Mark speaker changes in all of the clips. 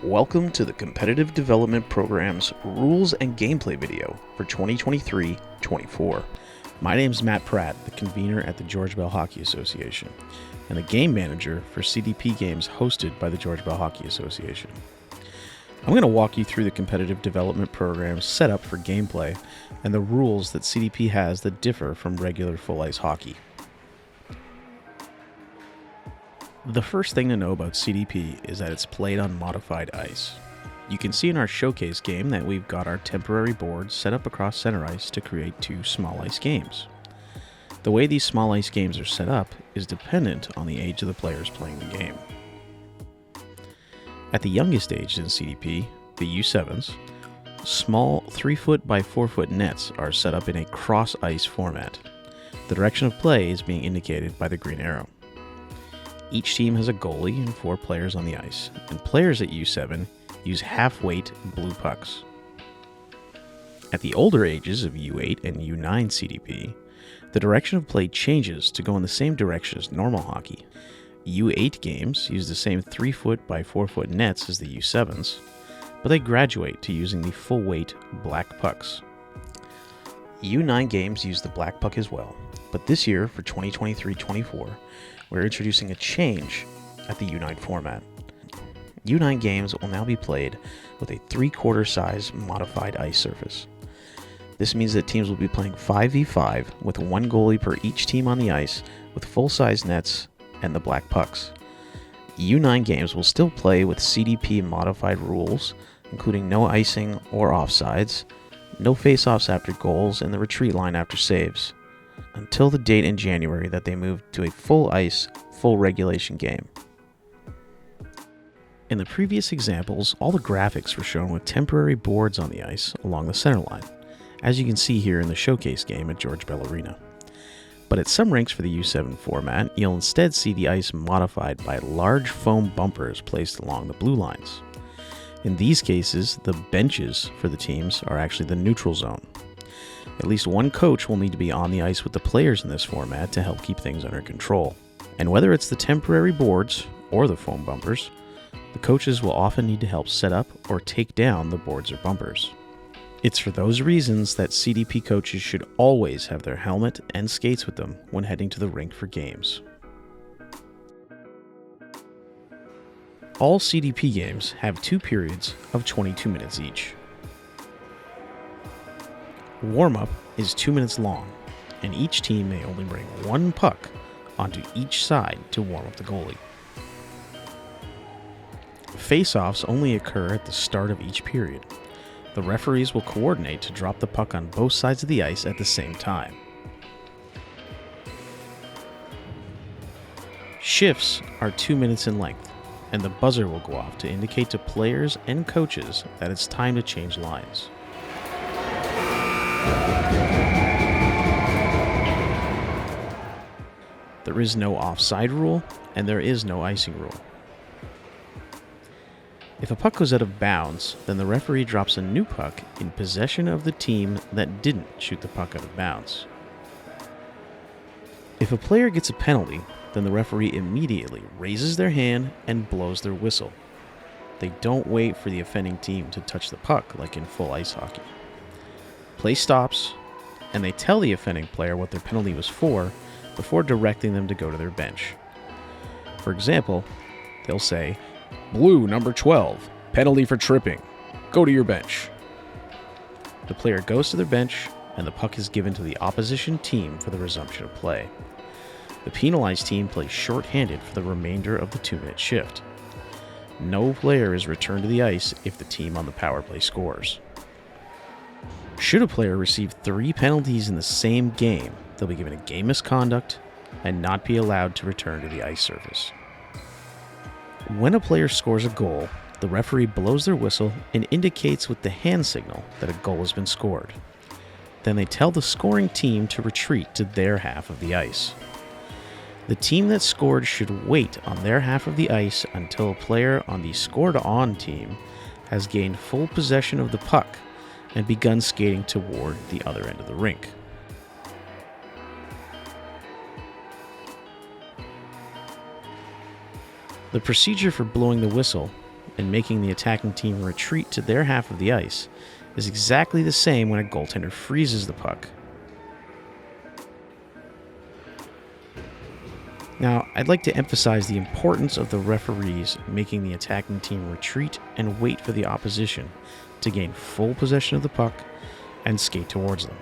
Speaker 1: Welcome to the Competitive Development Program's Rules and Gameplay video for 2023-24. My name is Matt Pratt, the convener at the George Bell Hockey Association, and the game manager for CDP games hosted by the George Bell Hockey Association. I'm going to walk you through the Competitive Development Program's setup for gameplay and the rules that CDP has that differ from regular full-ice hockey. The first thing to know about CDP is that it's played on modified ice. You can see in our showcase game that we've got our temporary boards set up across center ice to create two small ice games. The way these small ice games are set up is dependent on the age of the players playing the game. At the youngest age in CDP, the U7s, small 3-foot by 4-foot nets are set up in a cross ice format. The direction of play is being indicated by the green arrow. Each team has a goalie and 4 players on the ice, and players at U7 use half-weight blue pucks. At the older ages of U8 and U9 CDP, the direction of play changes to go in the same direction as normal hockey. U8 games use the same 3-foot by 4-foot nets as the U7s, but they graduate to using the full-weight black pucks. U9 games use the black puck as well, but this year for 2023-24, we're introducing a change at the U9 format. U9 games will now be played with a 3/4 size modified ice surface. This means that teams will be playing 5v5 with 1 goalie per each team on the ice with full-size nets and the black pucks. U9 games will still play with CDP modified rules, including no icing or offsides, no face-offs after goals, and the retreat line after saves, until the date in January that they move to a full ice, full regulation game. In the previous examples, all the graphics were shown with temporary boards on the ice along the center line, as you can see here in the showcase game at George Bell Arena. But at some rinks for the U7 format, you'll instead see the ice modified by large foam bumpers placed along the blue lines. In these cases, the benches for the teams are actually the neutral zone. At least one coach will need to be on the ice with the players in this format to help keep things under control. And whether it's the temporary boards or the foam bumpers, the coaches will often need to help set up or take down the boards or bumpers. It's for those reasons that CDP coaches should always have their helmet and skates with them when heading to the rink for games. All CDP games have 2 periods of 22 minutes each. Warm-up is 2 minutes long, and each team may only bring 1 puck onto each side to warm up the goalie. Face-offs only occur at the start of each period. The referees will coordinate to drop the puck on both sides of the ice at the same time. Shifts are 2 minutes in length, and the buzzer will go off to indicate to players and coaches that it's time to change lines. There is no offside rule, and there is no icing rule. If a puck goes out of bounds, then the referee drops a new puck in possession of the team that didn't shoot the puck out of bounds. If a player gets a penalty, then the referee immediately raises their hand and blows their whistle. They don't wait for the offending team to touch the puck like in full ice hockey. Play stops, and they tell the offending player what their penalty was for before directing them to go to their bench. For example, they'll say, "Blue number 12, penalty for tripping. Go to your bench." The player goes to their bench, and the puck is given to the opposition team for the resumption of play. The penalized team plays short-handed for the remainder of the 2-minute shift. No player is returned to the ice if the team on the power play scores. Should a player receive 3 penalties in the same game, they'll be given a game misconduct and not be allowed to return to the ice surface. When a player scores a goal, the referee blows their whistle and indicates with the hand signal that a goal has been scored. Then they tell the scoring team to retreat to their half of the ice. The team that scored should wait on their half of the ice until a player on the scored-on team has gained full possession of the puck and begun skating toward the other end of the rink. The procedure for blowing the whistle and making the attacking team retreat to their half of the ice is exactly the same when a goaltender freezes the puck. Now, I'd like to emphasize the importance of the referees making the attacking team retreat and wait for the opposition to gain full possession of the puck and skate towards them.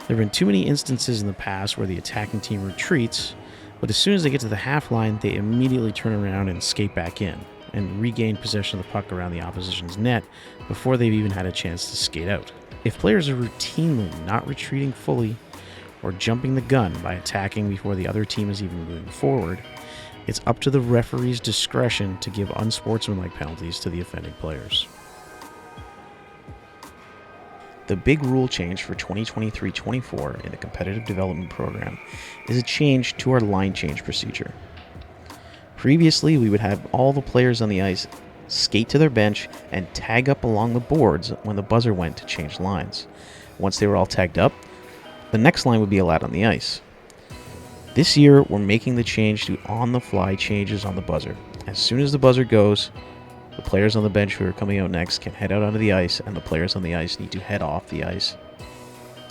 Speaker 1: There have been too many instances in the past where the attacking team retreats, but as soon as they get to the half line, they immediately turn around and skate back in and regain possession of the puck around the opposition's net before they've even had a chance to skate out. If players are routinely not retreating fully or jumping the gun by attacking before the other team is even moving forward, it's up to the referee's discretion to give unsportsmanlike penalties to the offending players. The big rule change for 2023-24 in the competitive development program is a change to our line change procedure. Previously, we would have all the players on the ice skate to their bench and tag up along the boards when the buzzer went to change lines. Once they were all tagged up, the next line would be allowed on the ice. This year, we're making the change to on-the-fly changes on the buzzer. As soon as the buzzer goes, the players on the bench who are coming out next can head out onto the ice, and the players on the ice need to head off the ice.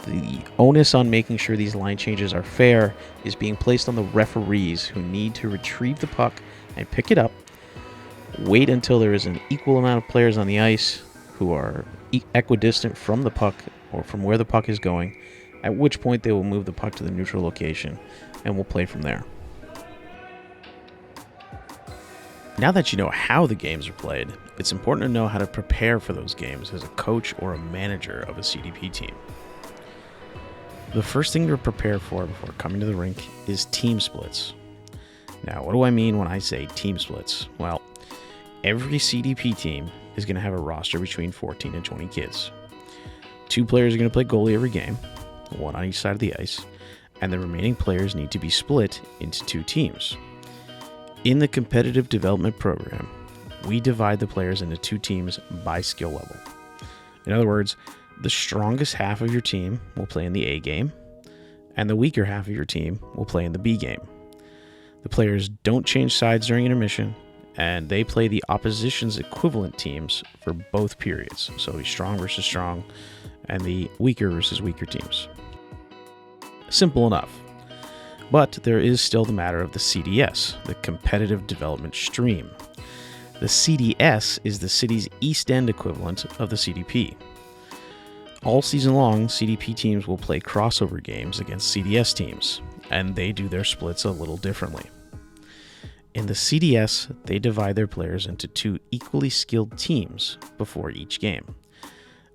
Speaker 1: The onus on making sure these line changes are fair is being placed on the referees, who need to retrieve the puck and pick it up, wait until there is an equal amount of players on the ice who are equidistant from the puck or from where the puck is going, at which point they will move the puck to the neutral location and will play from there. Now that you know how the games are played, it's important to know how to prepare for those games as a coach or a manager of a CDP team. The first thing to prepare for before coming to the rink is team splits. Now, what do I mean when I say team splits? Well, every CDP team is going to have a roster between 14 and 20 kids. 2 players are going to play goalie every game, 1 on each side of the ice, and the remaining players need to be split into 2 teams. In the competitive development program, we divide the players into 2 teams by skill level. In other words, the strongest half of your team will play in the A game, and the weaker half of your team will play in the B game. The players don't change sides during intermission, and they play the opposition's equivalent teams for both periods. So strong versus strong, and the weaker versus weaker teams. Simple enough. But there is still the matter of the CDS, the competitive development stream. The CDS is the city's East End equivalent of the CDP. All season long, CDP teams will play crossover games against CDS teams, and they do their splits a little differently. In the CDS, they divide their players into 2 equally skilled teams before each game.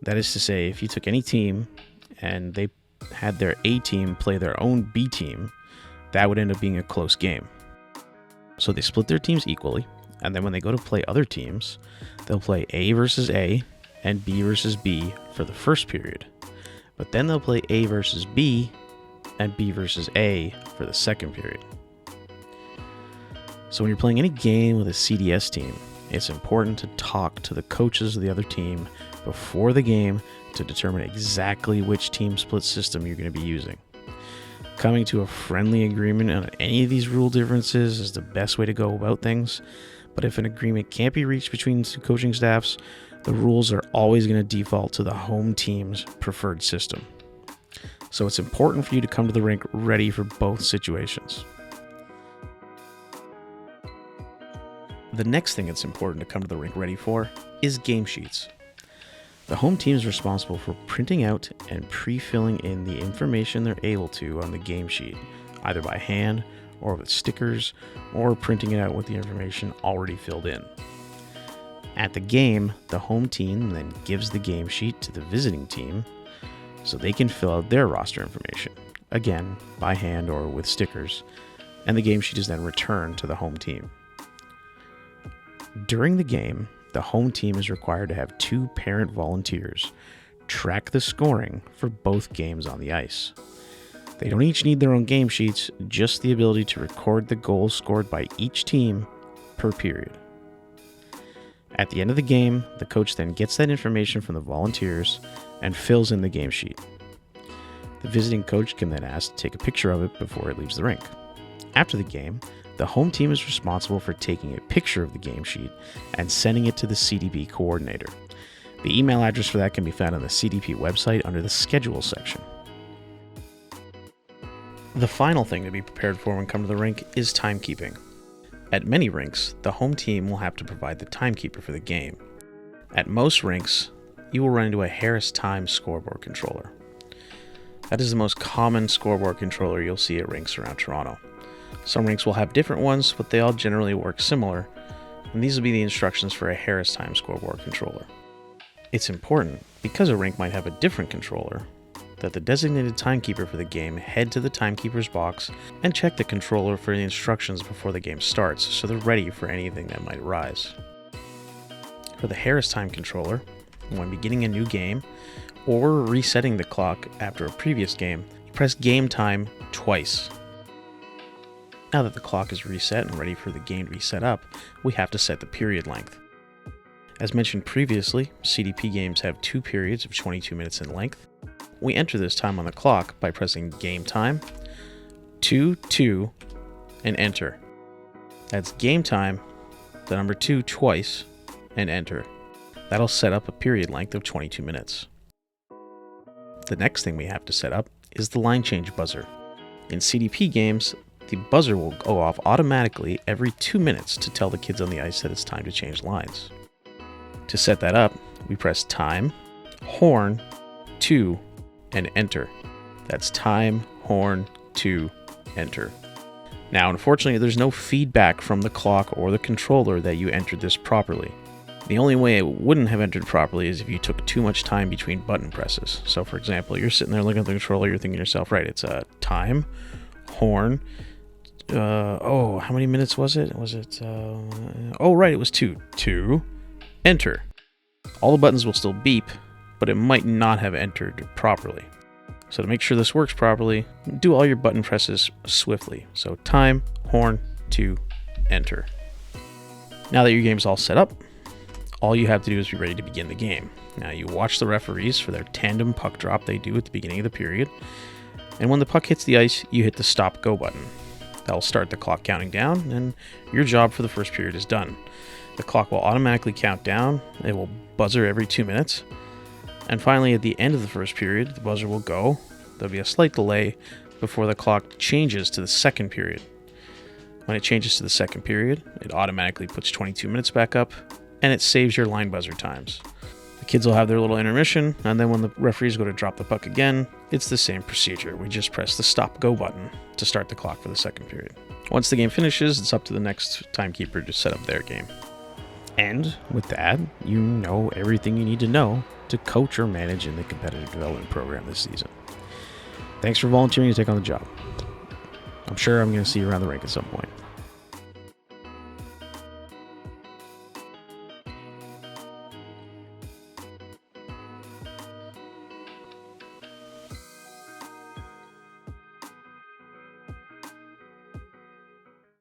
Speaker 1: That is to say, if you took any team and they had their A team play their own B team, that would end up being a close game. So they split their teams equally, and then when they go to play other teams, they'll play A versus A and B versus B for the first period. But then they'll play A versus B and B versus A for the second period. So when you're playing any game with a CDS team, it's important to talk to the coaches of the other team before the game to determine exactly which team split system you're going to be using. Coming to a friendly agreement on any of these rule differences is the best way to go about things, but if an agreement can't be reached between 2 coaching staffs, the rules are always going to default to the home team's preferred system. So it's important for you to come to the rink ready for both situations. The next thing it's important to come to the rink ready for is game sheets. The home team is responsible for printing out and pre-filling in the information they're able to on the game sheet, either by hand or with stickers, or printing it out with the information already filled in. At the game, the home team then gives the game sheet to the visiting team so they can fill out their roster information, again by hand or with stickers, and the game sheet is then returned to the home team. During the game, the home team is required to have 2 parent volunteers track the scoring for both games on the ice. They don't each need their own game sheets, just the ability to record the goals scored by each team per period. At the end of the game, the coach then gets that information from the volunteers and fills in the game sheet. The visiting coach can then ask to take a picture of it before it leaves the rink. After the game, The home team is responsible for taking a picture of the game sheet and sending it to the CDP coordinator. The email address for that can be found on the CDP website under the Schedule section. The final thing to be prepared for when come to the rink is timekeeping. At many rinks, the home team will have to provide the timekeeper for the game. At most rinks, you will run into a Harris Time scoreboard controller. That is the most common scoreboard controller you'll see at rinks around Toronto. Some rinks will have different ones, but they all generally work similar, and these will be the instructions for a Harris Time scoreboard controller. It's important, because a rink might have a different controller, that the designated timekeeper for the game head to the timekeeper's box and check the controller for the instructions before the game starts, so they're ready for anything that might arise. For the Harris Time controller, when beginning a new game or resetting the clock after a previous game, you press Game Time twice. Now that the clock is reset and ready for the game to be set up, we have to set the period length. As mentioned previously, CDP games have 2 periods of 22 minutes in length. We enter this time on the clock by pressing Game Time, 2, and Enter. That's Game Time, the number 2 twice, and Enter. That'll set up a period length of 22 minutes. The next thing we have to set up is the line change buzzer. In CDP games, the buzzer will go off automatically every 2 minutes to tell the kids on the ice that it's time to change lines. To set that up, we press Time, Horn, 2, and Enter. That's Time, Horn, 2, Enter. Now, unfortunately, there's no feedback from the clock or the controller that you entered this properly. The only way it wouldn't have entered properly is if you took too much time between button presses. So, for example, you're sitting there looking at the controller, you're thinking to yourself, right, it's Time, Horn, how many minutes was it? It was 2, Enter. All the buttons will still beep, but it might not have entered properly. So to make sure this works properly, do all your button presses swiftly. So Time, Horn, 2, Enter. Now that your game is all set up, all you have to do is be ready to begin the game. Now you watch the referees for their tandem puck drop they do at the beginning of the period, and when the puck hits the ice, you hit the Stop Go button. That'll start the clock counting down, and your job for the first period is done. The clock will automatically count down, it will buzzer every 2 minutes, and finally at the end of the first period, the buzzer will go. There'll be a slight delay before the clock changes to the second period. When it changes to the second period, it automatically puts 22 minutes back up, and it saves your line buzzer times. The kids will have their little intermission, and then when the referees go to drop the puck again, it's the same procedure. We just press the Stop Go button to start the clock for the second period. Once the game finishes, it's up to the next timekeeper to set up their game. And with that, you know everything you need to know to coach or manage in the competitive development program this season. Thanks for volunteering to take on the job. I'm sure I'm going to see you around the rink at some point.